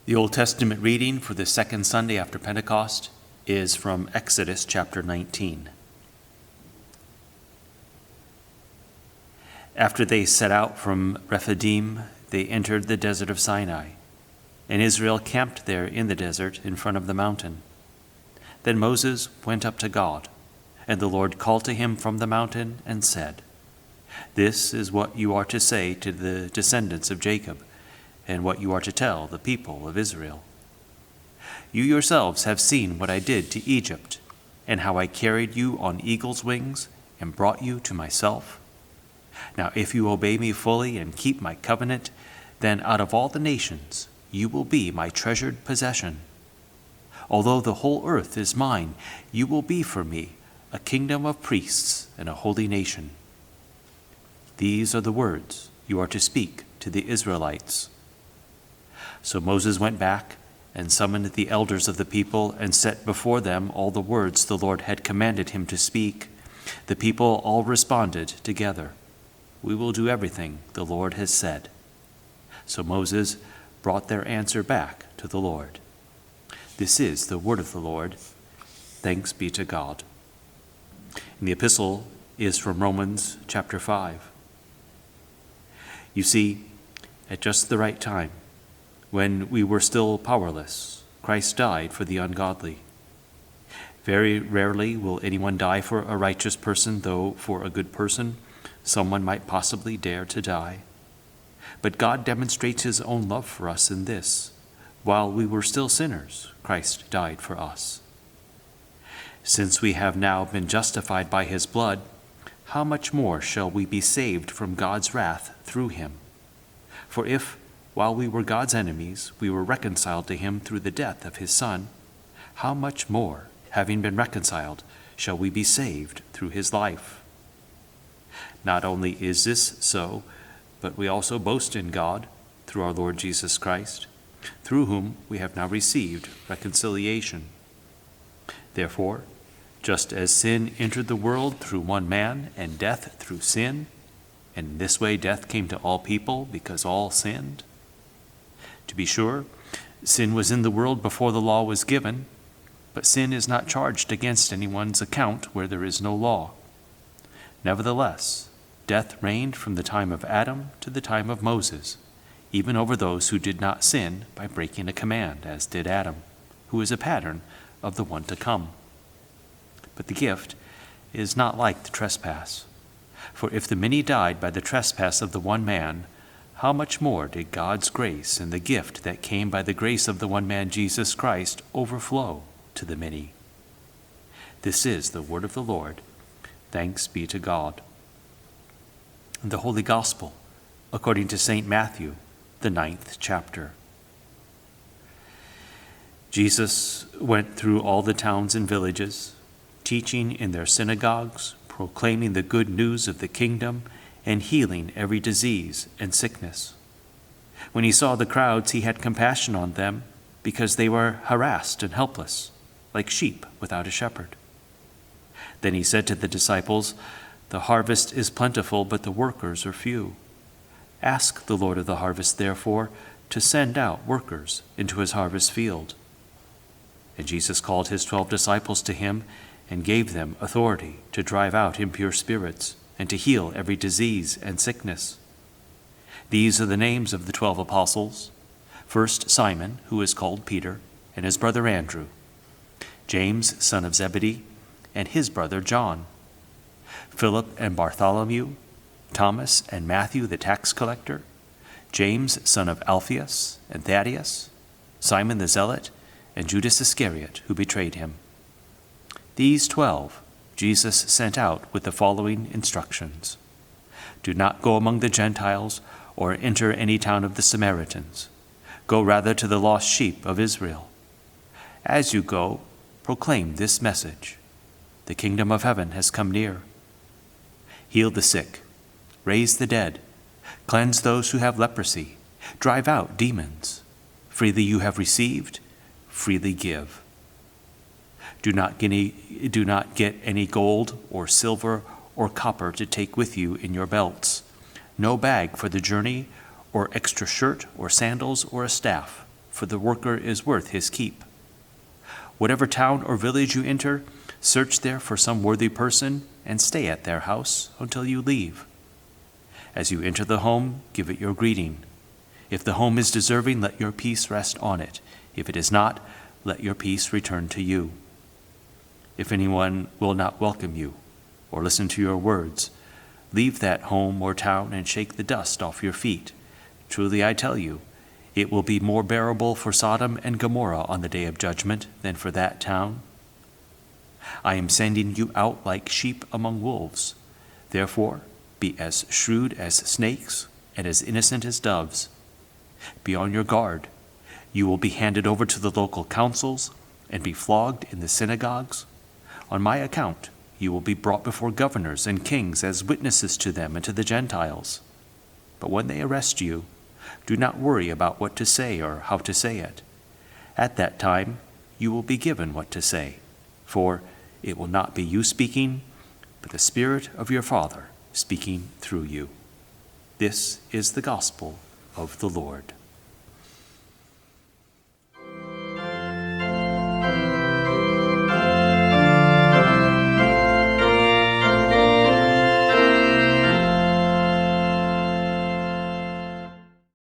The Old Testament reading for the second Sunday after Pentecost is from Exodus chapter 19. After they set out from Rephidim, they entered the desert of Sinai, and Israel camped there in the desert in front of the mountain. Then Moses went up to God, and the Lord called to him from the mountain and said, "This is what you are to say to the descendants of Jacob, and what you are to tell the people of Israel. You yourselves have seen what I did to Egypt, and how I carried you on eagle's wings and brought you to myself. Now if you obey me fully and keep my covenant, then out of all the nations you will be my treasured possession. Although the whole earth is mine, you will be for me a kingdom of priests and a holy nation. These are the words you are to speak to the Israelites." So Moses went back and summoned the elders of the people and set before them all the words the Lord had commanded him to speak. The people all responded together, "We will do everything the Lord has said." So Moses brought their answer back to the Lord. This is the word of the Lord. Thanks be to God. And the epistle is from Romans chapter 5. You see, at just the right time, when we were still powerless, Christ died for the ungodly. Very rarely will anyone die for a righteous person, though for a good person someone might possibly dare to die. But God demonstrates his own love for us in this: while we were still sinners, Christ died for us. Since we have now been justified by his blood, how much more shall we be saved from God's wrath through him? For if, while we were God's enemies, we were reconciled to him through the death of his Son, how much more, having been reconciled, shall we be saved through his life? Not only is this so, but we also boast in God through our Lord Jesus Christ, through whom we have now received reconciliation. Therefore, just as sin entered the world through one man, and death through sin, and in this way death came to all people because all sinned. To be sure, sin was in the world before the law was given, but sin is not charged against anyone's account where there is no law. Nevertheless, death reigned from the time of Adam to the time of Moses, even over those who did not sin by breaking a command, as did Adam, who is a pattern of the one to come. But the gift is not like the trespass. For if the many died by the trespass of the one man, how much more did God's grace and the gift that came by the grace of the one man, Jesus Christ, overflow to the many? This is the word of the Lord. Thanks be to God. The Holy Gospel, according to St. Matthew, the 9th chapter. Jesus went through all the towns and villages, teaching in their synagogues, proclaiming the good news of the kingdom, and healing every disease and sickness. When he saw the crowds, he had compassion on them, because they were harassed and helpless, like sheep without a shepherd. Then he said to the disciples, "The harvest is plentiful, but the workers are few. Ask the Lord of the harvest, therefore, to send out workers into his harvest field." And Jesus called his 12 disciples to him and gave them authority to drive out impure spirits and to heal every disease and sickness. These are the names of the 12 apostles. First, Simon, who is called Peter, and his brother Andrew. James, son of Zebedee, and his brother John. Philip and Bartholomew. Thomas and Matthew the tax collector. James, son of Alphaeus, and Thaddeus. Simon the zealot, and Judas Iscariot, who betrayed him. These 12 Jesus sent out with the following instructions: "Do not go among the Gentiles or enter any town of the Samaritans. Go rather to the lost sheep of Israel. As you go, proclaim this message: the kingdom of heaven has come near. Heal the sick, raise the dead, cleanse those who have leprosy, drive out demons. Freely you have received, freely give. Do not get any gold or silver or copper to take with you in your belts, no bag for the journey, or extra shirt or sandals or a staff, for the worker is worth his keep. Whatever town or village you enter, search there for some worthy person and stay at their house until you leave. As you enter the home, give it your greeting. If the home is deserving, let your peace rest on it. If it is not, let your peace return to you. If anyone will not welcome you or listen to your words, leave that home or town and shake the dust off your feet. Truly I tell you, it will be more bearable for Sodom and Gomorrah on the day of judgment than for that town. I am sending you out like sheep among wolves. Therefore, be as shrewd as snakes and as innocent as doves. Be on your guard. You will be handed over to the local councils and be flogged in the synagogues. On my account, you will be brought before governors and kings as witnesses to them and to the Gentiles. But when they arrest you, do not worry about what to say or how to say it. At that time, you will be given what to say, for it will not be you speaking, but the Spirit of your Father speaking through you. This is the gospel of the Lord.